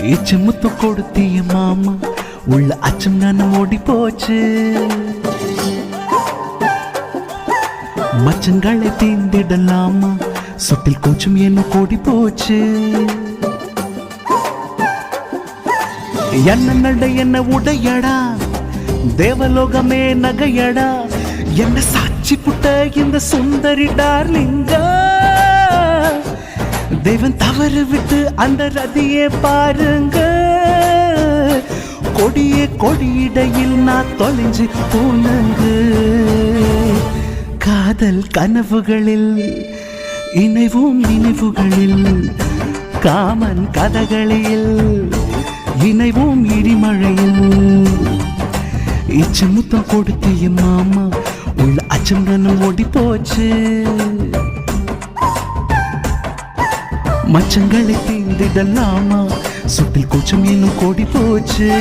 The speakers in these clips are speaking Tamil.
இச்சமுத்து கொடுத்திய மாமா உள்ள அச்சம் நானும் ஓடி போச்சு. மச்சங்களை தீந்திடலாமா சொட்டில் கூச்சம் என்ன கூடி போச்சு. என்ன நட என்ன உடையடா தேவலோகமே நகையடா என்ன சாட்சி புட்ட இந்த சுந்தரி டார்லிங்கா. தேவன் தவறு விட்டு அந்த ரதியே பாருங்க. கொடியே கொடியிடையில் நான் தொலைஞ்சு போனங்க. காதல் கனவுகளில் இணைவும் நினைவுகளில் காமன் கதகளில் இணைவும் இடிமழையில் இச்சமுத்தம் கொடுத்திய மாமா உள்ள அச்சம் நானும் ஓடி போச்சு. மச்சங்களை தீர்ந்திடலாமா சுட்டில் கூச்சம் இன்னும் கோடி போச்சு.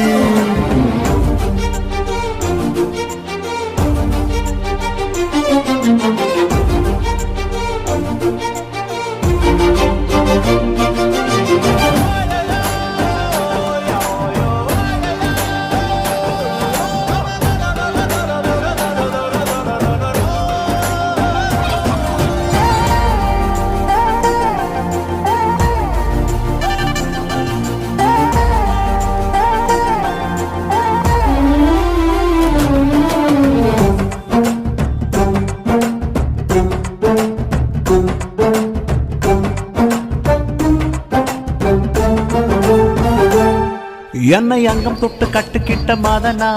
என்னை அங்கம் தொட்டு கட்டுக்கிட்ட மாதனா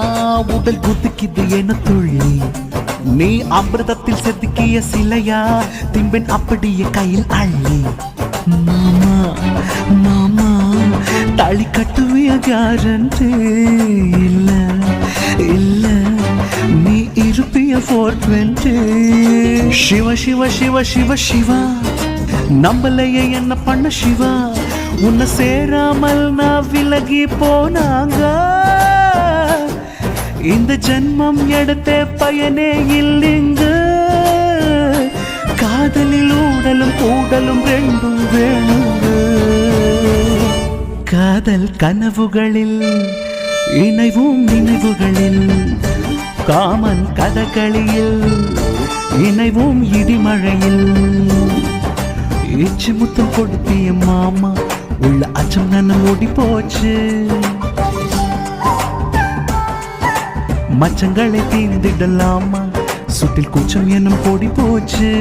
உடல் குதிக்குது என துள்ளி. நீ அமிர்தத்தில் செதுக்கிய சிலையா திம்பெண் அப்படியே கையில் அள்ளி. மாமா மாமா தாலி கட்டுவிய கேரண்டி இல்ல இல்ல நீ இருப்பிய 420. சிவ சிவ சிவ சிவ சிவா நம்பலையே என்ன பண்ண சிவா. உன்னை சேராமல் நான் விலகி போனாங்க. இந்த ஜென்மம் எடுத்த பயனே இல்லைங்க. காதலில் ஊடலும் கூடலும் ரெண்டும் வேணுங்க. காதல் கனவுகளில் இணைவும் நினைவுகளில் காமன் கதகளில் இணைவும் இடிமழையில் இச்சி முத்தம் கொடுத்திய மாமா உள்ள அச்சம் நானும் ஓடி போச்சு. மச்சங்களை தீர்ந்திடலாமா சுட்டில் கூச்சம் என்னும் கோடி போச்சு.